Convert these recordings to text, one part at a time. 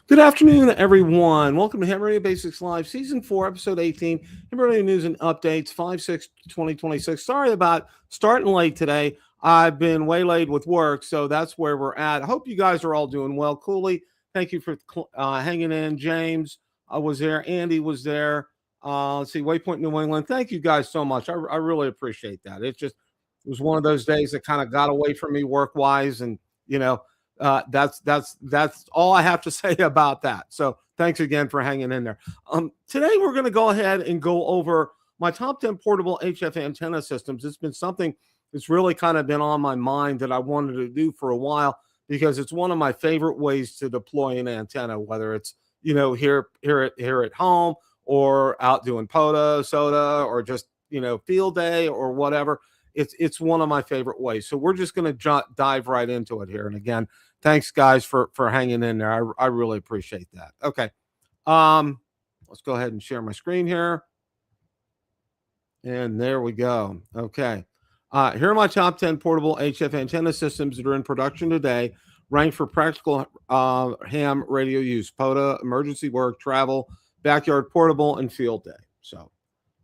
Good afternoon, everyone. Welcome to Ham Radio Basics Live, Season 4, Episode 18. Ham Radio News and Updates, 5/6/2026. Sorry about starting late today. I've been waylaid with work, so that's where we're at. I hope you guys are all doing well. Cooley, thank you for hanging in. James was there. Andy was there. Let's see, Waypoint New England. Thank you guys so much. I really appreciate that. It was one of those days that kind of got away from me work-wise, and, that's all I have to say about that. So thanks again for hanging in there. Today we're going to go ahead and go over my top 10 portable HF antenna systems. It's been something that's really kind of been on my mind that I wanted to do for a while, because it's one of my favorite ways to deploy an antenna, whether it's, here at home or out doing POTA, SOTA, or just, field day or whatever. It's one of my favorite ways. So we're just going to dive right into it here. And again, thanks guys for hanging in there. I really appreciate that. Okay. Let's go ahead and share my screen here. And there we go. Okay. Here are my top 10 portable HF antenna systems that are in production today, ranked for practical ham radio use: POTA, emergency work, travel, backyard portable, and field day. So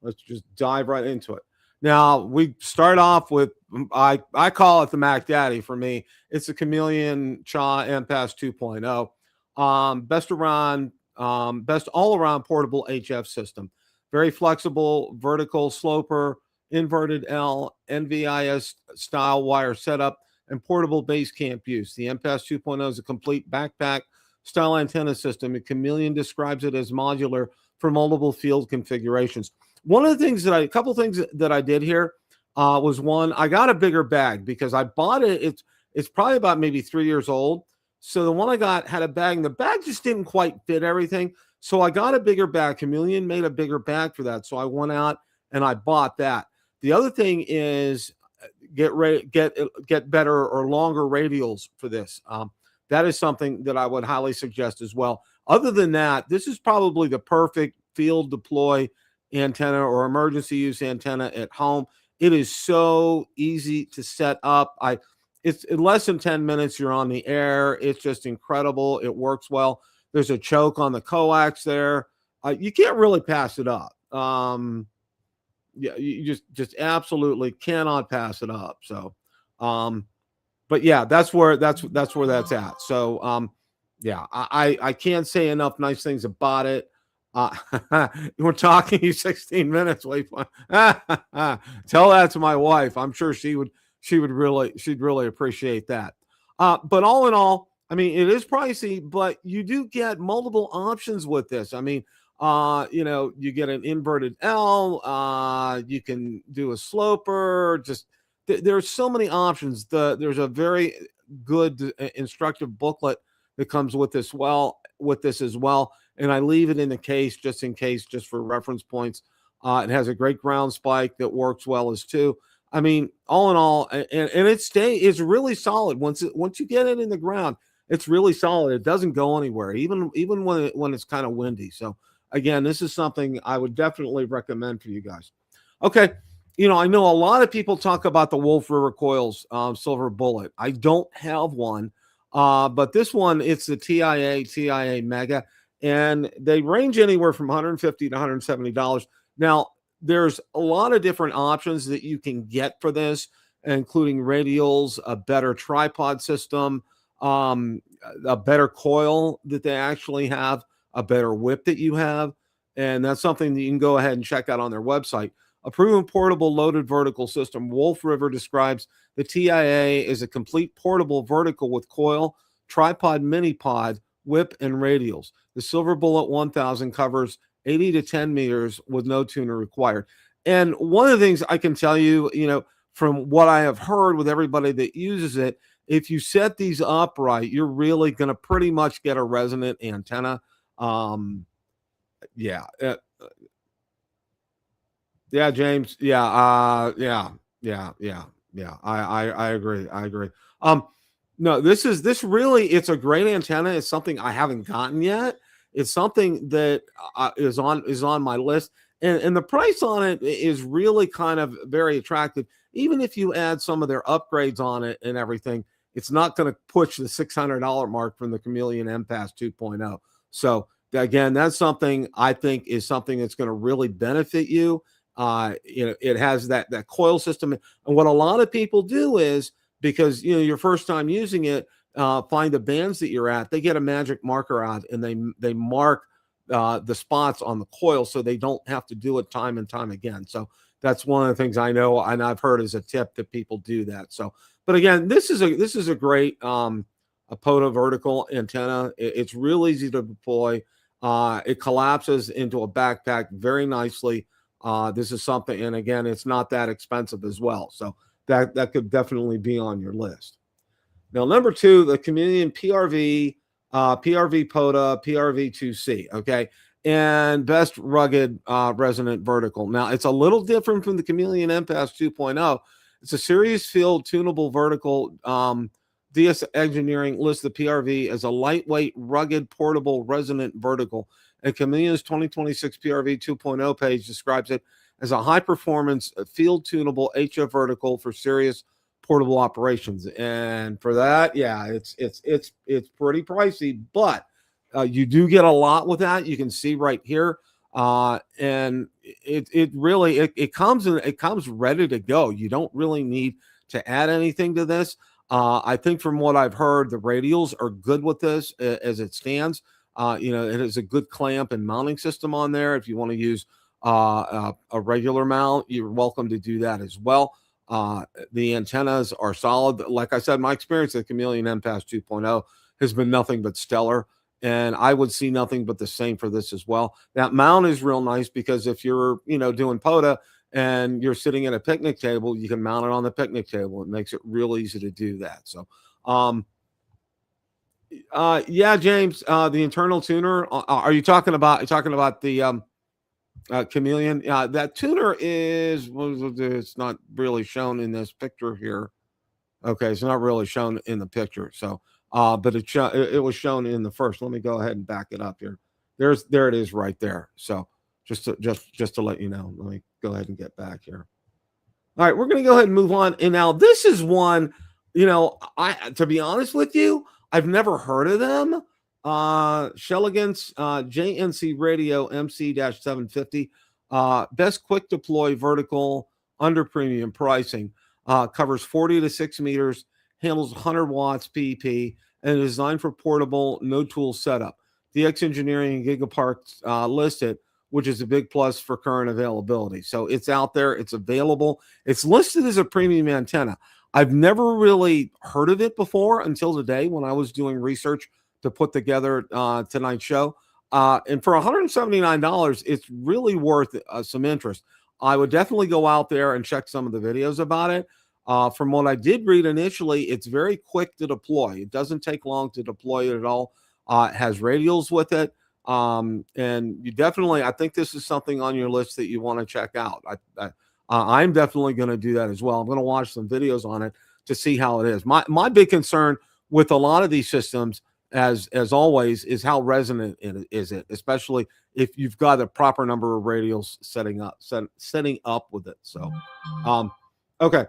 let's just dive right into it. Now, we start off with, I call it the Mac Daddy for me. It's a Chameleon MPAS 2.0. Best all-around portable HF system. Very flexible, vertical sloper, inverted L, NVIS style wire setup, and portable base camp use. The MPAS 2.0 is a complete backpack style antenna system, and Chameleon describes it as modular for multiple field configurations. One of the things a couple things that I did here was, one, I got a bigger bag because I bought it. It's probably about maybe 3 years old. So the one I got had a bag, and the bag just didn't quite fit everything. So I got a bigger bag. Chameleon made a bigger bag for that. So I went out and I bought that. The other thing is get better or longer radials for this. That is something that I would highly suggest as well. Other than that, this is probably the perfect field deploy antenna or emergency use antenna at home. It is so easy to set up. It's in less than 10 minutes, you're on the air. It's just incredible. It works well. There's a choke on the coax there. You can't really pass it up. Yeah, you just absolutely cannot pass it up. So, but yeah, that's where that's at. So, yeah, I can't say enough nice things about it. We're talking 16 minutes. Wait, tell that to my wife. I'm sure she'd really appreciate that. But all in all, I mean, it is pricey, but you do get multiple options with this. I mean, you get an inverted L, you can do a sloper. Just there's so many options. There's a very good instructive booklet that comes with this as well. And I leave it in the case just in case, just for reference points. It has a great ground spike that works well as too. I mean, all in all, and it's really solid. Once you get it in the ground, it's really solid. It doesn't go anywhere, even when it's kind of windy. So again, this is something I would definitely recommend for you guys. Okay. I know a lot of people talk about the Wolf River Coils Silver Bullet. I don't have one, but this one, it's the TIA Mega. And they range anywhere from $150 to $170. Now, there's a lot of different options that you can get for this, including radials, a better tripod system, a better coil that they actually have, a better whip that you have. And that's something that you can go ahead and check out on their website. A proven portable loaded vertical system. Wolf River describes the TIA as a complete portable vertical with coil, tripod, mini pod, whip, and radials. The Silver Bullet 1000 covers 80 to 10 meters with no tuner required. And one of the things I can tell you, from what I have heard with everybody that uses it, if you set these up right, you're really going to pretty much get a resonant antenna. Yeah. Yeah, James. Yeah. Yeah. I agree. I agree. No, this really, it's a great antenna. It's something I haven't gotten yet. It's something that is on my list, and the price on it is really kind of very attractive. Even if you add some of their upgrades on it and everything, it's not going to push the $600 mark from the Chameleon MPAS 2.0. So again, that's something I think is something that's going to really benefit you. It has that coil system, and what a lot of people do is, because your first time using it, find the bands that you're at, they get a magic marker out and they mark the spots on the coil so they don't have to do it time and time again. So that's one of the things I know and I've heard as a tip that people do that. So, but again, this is a great a POTA vertical antenna. It's real easy to deploy. It collapses into a backpack very nicely. This is something, and again, it's not that expensive as well. So that could definitely be on your list. Now, number 2, the Chameleon PRV-POTA, PRV2C, okay? And best rugged resonant vertical. Now, it's a little different from the Chameleon MPAS 2.0. It's a series field tunable vertical. DS Engineering lists the PRV as a lightweight, rugged, portable, resonant vertical. And Chameleon's 2026 PRV 2.0 page describes it as a high-performance, field tunable HF vertical for serious portable operations. And for that, yeah, it's pretty pricey, but you do get a lot with that. You can see right here, and it really comes ready to go. You don't really need to add anything to this. I think from what I've heard, the radials are good with this as it stands. It has a good clamp and mounting system on there. If you want to use a regular mount, you're welcome to do that as well. The antennas are solid. Like I said, my experience with Chameleon MPAS 2.0 has been nothing but stellar, and I would see nothing but the same for this as well. That mount is real nice because if you're doing POTA and you're sitting at a picnic table, you can mount it on the picnic table. It makes it real easy to do that. So yeah, James, the internal tuner, are you talking about the Chameleon? That tuner it's not really shown in this picture here. Okay, it's not really shown in the picture. So but it was shown in the first. Let me go ahead and back it up here. There it is right there. So just to let you know, let me go ahead and get back here. All right, we're going to go ahead and move on. And now this is one, to be honest with you, I've never heard of them. Chelegance, JNCRADIO MC-750, best quick deploy vertical under premium pricing, covers 40 to 6 meters, handles 100 watts PP, and is designed for portable, no tool setup. DX Engineering and Gigapark listed, which is a big plus for current availability. So it's out there, it's available. It's listed as a premium antenna. I've never really heard of it before until today when I was doing research to put together tonight's show. And for $179, it's really worth some interest. I would definitely go out there and check some of the videos about it. From what I did read initially, it's very quick to deploy. It doesn't take long to deploy it at all. It has radials with it. And you definitely, I think this is something on your list that you want to check out. I'm definitely going to do that as well. I'm going to watch some videos on it to see how it is. My big concern with a lot of these systems, as always, is how resonant is it, especially if you've got a proper number of radials setting up with it. So, okay.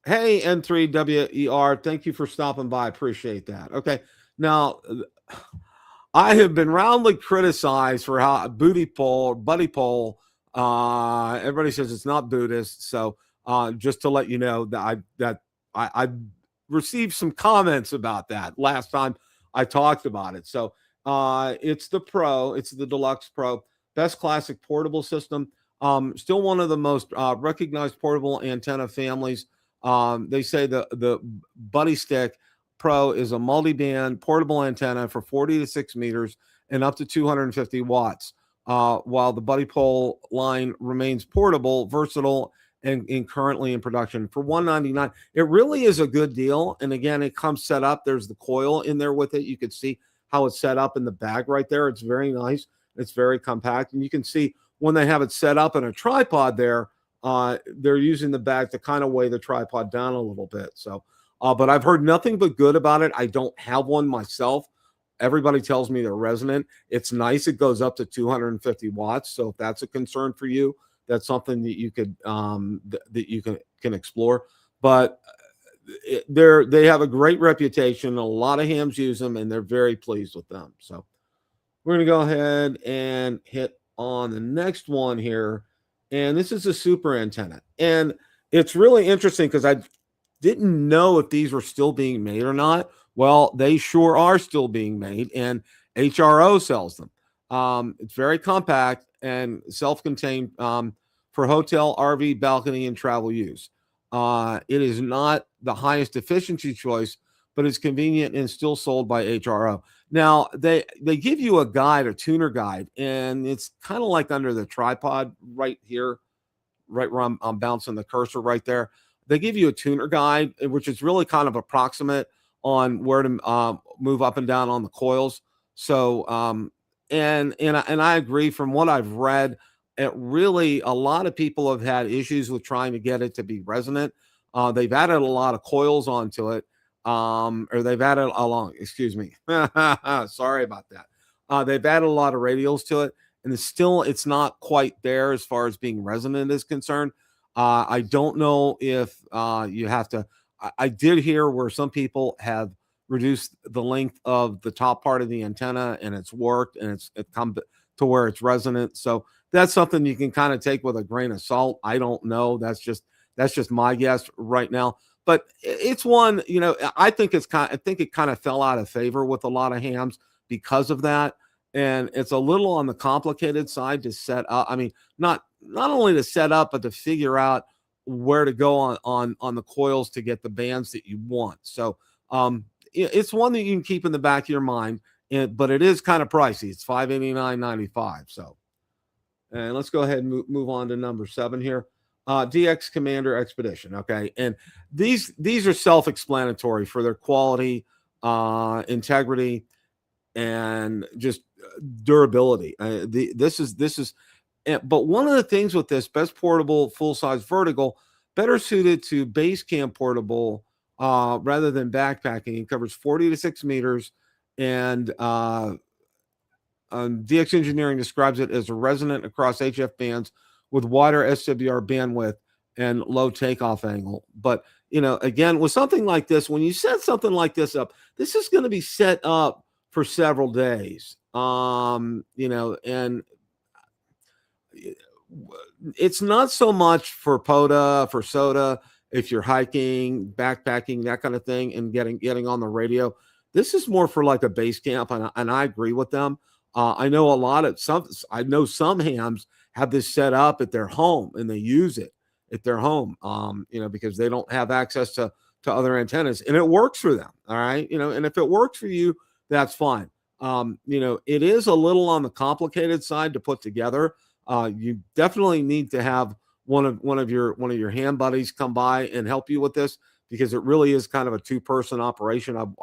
Hey, N3WER, thank you for stopping by. Appreciate that. Okay. Now, I have been roundly criticized for how buddy pole. Everybody says it's not Buddhist. So just to let you know that I received some comments about that last time I talked about it. So it's the Pro, it's the Deluxe Pro, best classic portable system. Still one of the most recognized portable antenna families. They say the Buddistick Pro is a multi-band portable antenna for 40 to 6 meters and up to 250 watts. While the buddy pole line remains portable, versatile, and currently in production for $199. It really is a good deal. And again, it comes set up. There's the coil in there with it. You can see how it's set up in the bag right there. It's very nice. It's very compact. And you can see when they have it set up in a tripod there, they're using the bag to kind of weigh the tripod down a little bit. So, but I've heard nothing but good about it. I don't have one myself. Everybody tells me they're resonant. It's nice. It goes up to 250 watts. So if that's a concern for you, that's something that you could that you can explore. But they have a great reputation. A lot of hams use them, and they're very pleased with them. So we're going to go ahead and hit on the next one here. And this is a super antenna. And it's really interesting because I didn't know if these were still being made or not. Well, they sure are still being made, and HRO sells them. It's very compact and self-contained for hotel, RV, balcony, and travel use. It is not the highest efficiency choice, but it's convenient and still sold by HRO. Now, they give you a guide, a tuner guide, and it's kind of like under the tripod right here, right where I'm bouncing the cursor right there. They give you a tuner guide, which is really kind of approximate on where to move up and down on the coils. So, and I agree from what I've read, it really, a lot of people have had issues with trying to get it to be resonant. They've added a lot of coils onto it, or they've added excuse me. Sorry about that. They've added a lot of radials to it, and it's not quite there as far as being resonant is concerned. I don't know if you have to. I did hear where some people have reduced the length of the top part of the antenna, and it's worked, and it come to where it's resonant. So that's something you can kind of take with a grain of salt. I don't know. That's just my guess right now. But it's one, I think it kind of fell out of favor with a lot of hams because of that. And it's a little on the complicated side to set up. I mean, not only to set up, but to figure out where to go on the coils to get the bands that you want. So it's one that you can keep in the back of your mind, but it is kind of pricey. It's $589.95. So, and let's go ahead and move on to number 7 here. DX Commander Expedition. Okay. And these are self-explanatory for their quality, integrity, and just durability. This is, but one of the things with this, best portable full-size vertical, better suited to base camp portable rather than backpacking. It covers 40 to 6 meters, and DX Engineering describes it as a resonant across HF bands with wider SWR bandwidth and low takeoff angle. But again, with something like this, when you set something like this up, this is going to be set up for several days. And it's not so much for POTA, for SOTA, if you're hiking, backpacking, that kind of thing, and getting on the radio. This is more for like a base camp, and I agree with them. I know some hams have this set up at their home, and they use it at their home, because they don't have access to other antennas, and it works for them. All right. And if it works for you, that's fine. It is a little on the complicated side to put together. You definitely need to have one of your ham buddies come by and help you with this, because it really is kind of a 2-person operation.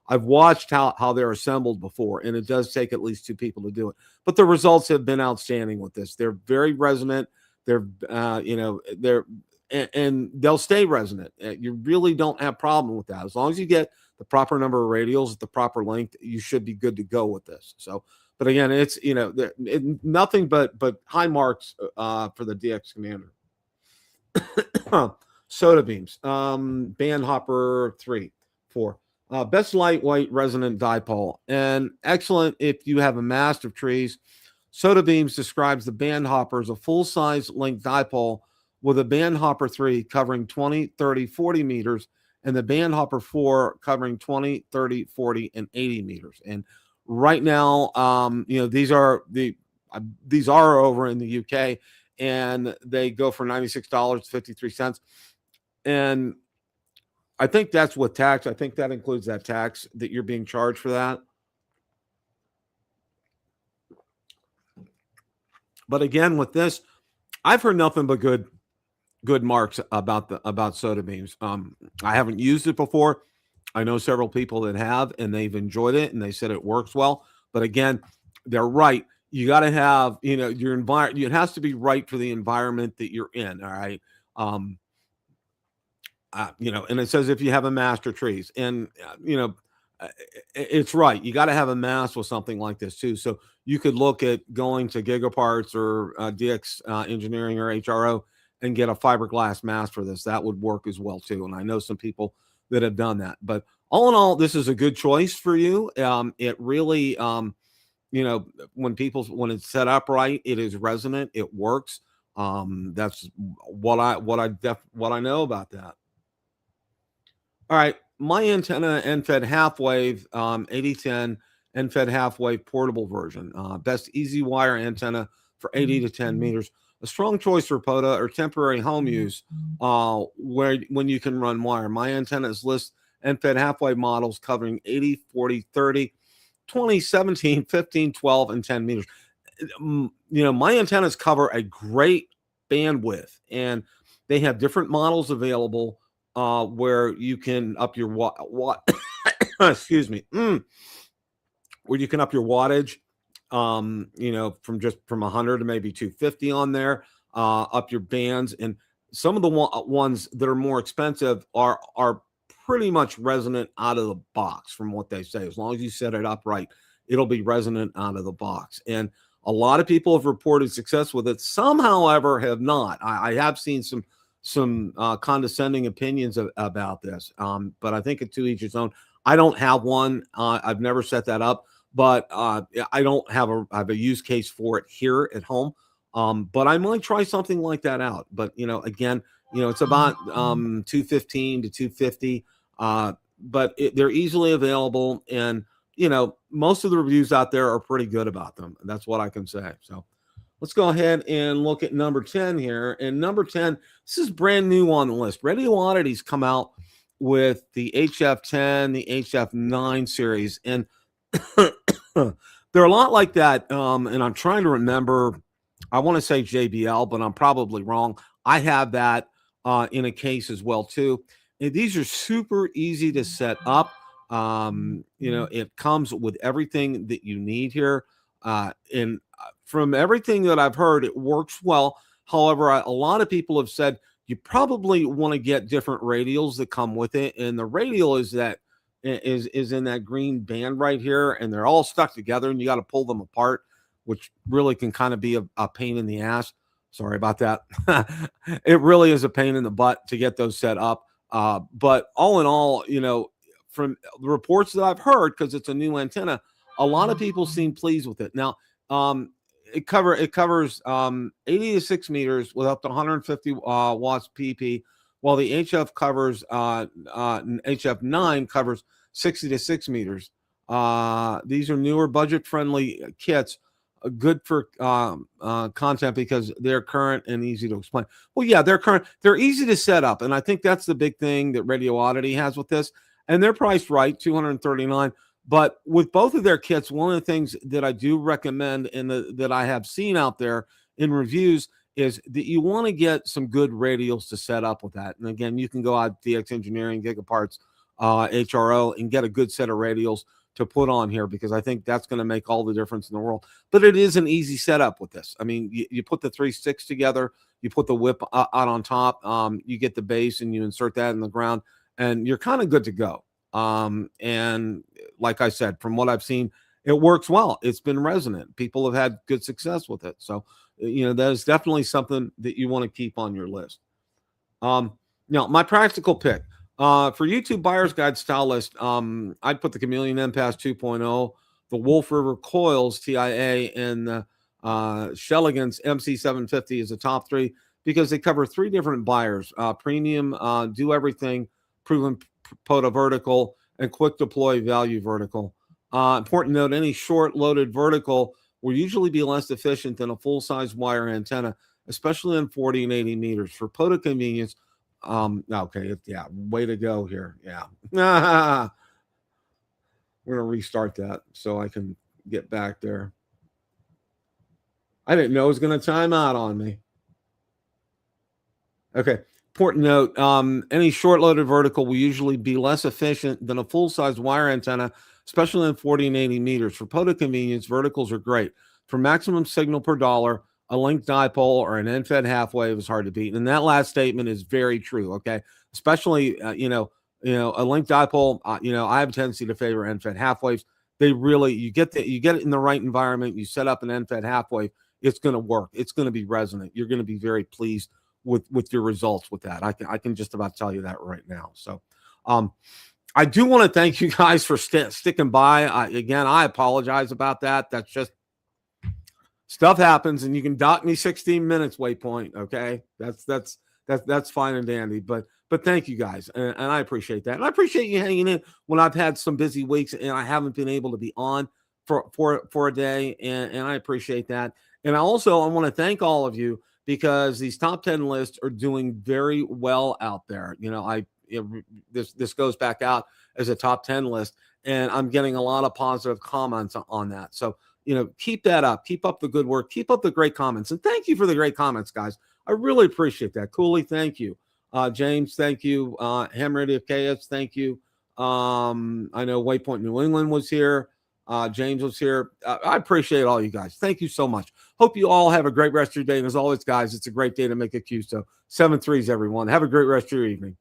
I've watched how they're assembled before, and it does take at least 2 people to do it. But the results have been outstanding with this. They're very resonant. They're and they'll stay resonant. You really don't have problem with that. As long as you get the proper number of radials at the proper length, you should be good to go with this. So, but again, it's nothing but high marks for the DX Commander. Soda beams, band hopper 4. Best lightweight resonant dipole, and excellent if you have a mast of trees. Soda Beams describes the band hopper as a full-size length dipole with a band hopper 3 covering 20, 30, 40 meters, and the band hopper 4 covering 20, 30, 40, and 80 meters. And right now, these are over in the UK, and they go for $96.53. And I think that's with tax. I think that includes that tax that you're being charged for that. But again, with this, I've heard nothing but good good marks about soda beams. I haven't used it before. I know several people that have, and they've enjoyed it, and they said it works well. But again, they're right. You got to have, your environment. It has to be right for the environment that you're in. All right. Um, and it says if you have a master trees, and it's right. You got to have a mass with something like this too. So you could look at going to Gigaparts or DX Engineering or HRO and get a fiberglass mass for this. That would work as well too. And I know some people that have done that. But all in all, this is a good choice for you. It really, when it's set up right, it is resonant. It works. That's what I know about that. All right, my antenna end-fed half-wave 8010 end-fed half-wave portable version. Best easy wire antenna for 80 to 10 meters. A strong choice for POTA or temporary home use when you can run wire. My antennas list end-fed half-wave models covering 80, 40, 30, 20, 17, 15, 12, and 10 meters. My antennas cover a great bandwidth, and they have different models available where you can up your watt excuse me, where you can up your wattage, from 100 to maybe 250 on there, up your bands. And some of the ones that are more expensive are pretty much resonant out of the box from what they say. As long as you set it up right, it'll be resonant out of the box. And a lot of people have reported success with it. Some, however, have not. I have seen some condescending opinions about this, but I think to each its own. I don't have one. I've never set that up, but I don't have a use case for it here at home. But I might try something like that out. But again, it's about 215 to 250. But they're easily available, and most of the reviews out there are pretty good about them. That's what I can say. So let's go ahead and look at number 10 here. And number 10, this is brand new on the list. Radio Oddities come out with the HF10, the HF9 series, and they're a lot like that. And I'm trying to remember, I want to say JBL, but I'm probably wrong. I have that in a case as well too. And these are super easy to set up. It comes with everything that you need here. And from everything that I've heard, it works well. However, a lot of people have said you probably want to get different radials that come with it. And the radial is in that green band right here, and they're all stuck together, and you got to pull them apart, which really can kind of be a pain in the ass. Sorry about that. It really is a pain in the butt to get those set up. But all in all, from the reports that I've heard, because it's a new antenna, a lot of people seem pleased with it. Now, it covers 80 to 6 meters with up to 150 watts PP, while the HF covers HF9 covers 60 to 6 meters. These are newer budget-friendly kits, good for content because they're current and easy to explain. Well, yeah, they're current. They're easy to set up, and I think that's the big thing that Radio Oddity has with this. And they're priced right, $239. But with both of their kits, one of the things that I do recommend and that I have seen out there in reviews is that you want to get some good radials to set up with that. And again, you can go out DX Engineering, Gigaparts, HRO, and get a good set of radials to put on here, because I think that's going to make all the difference in the world. But it is an easy setup with this. I mean, you put the 3 sticks together, you put the whip out on top, you get the base and you insert that in the ground, and you're kind of good to go. And like I said, from what I've seen, it works well. It's been resonant. People have had good success with it. So, that is definitely something that you want to keep on your list. Now, my practical pick for YouTube Buyer's Guide style list, I'd put the Chameleon MPAS 2.0, the Wolf River Coils TIA, and the Chelegance MC-750 as the top 3, because they cover 3 different buyers: premium, do everything, proven POTA vertical, and quick deploy value vertical. Important note: any short loaded vertical will usually be less efficient than a full-size wire antenna, especially in 40 and 80 meters. For POTA convenience, okay, yeah, way to go here. Yeah. We're going to restart that so I can get back there. I didn't know it was going to time out on me. Okay. Important note, any short-loaded vertical will usually be less efficient than a full-size wire antenna, especially in 40 and 80 meters. For POTA convenience, verticals are great. For maximum signal per dollar, a linked dipole or an end-fed half wave is hard to beat. And that last statement is very true, okay? Especially, a linked dipole, I have a tendency to favor end-fed half waves. They really, you get it in the right environment, you set up an end-fed half wave, it's going to work. It's going to be resonant. You're going to be very pleased with your results with that. I can just about tell you that right now. So I do want to thank you guys for sticking by. I apologize about that. That's just stuff happens, and you can dock me 16 minutes waypoint. Okay, that's fine and dandy. But thank you guys, and I appreciate that. And I appreciate you hanging in when I've had some busy weeks and I haven't been able to be on for a day, and I appreciate that. And I want to thank all of you, because these top 10 lists are doing very well out there. This goes back out as a top 10 list, and I'm getting a lot of positive comments on that. So, keep that up. Keep up the good work. Keep up the great comments. And thank you for the great comments, guys. I really appreciate that. Cooley, thank you. James, thank you. Ham Radio KS, thank you. I know Waypoint New England was here. James was here. I appreciate all you guys. Thank you so much. Hope you all have a great rest of your day. And as always, guys, it's a great day to make a QSO. 7 3s, everyone. Have a great rest of your evening.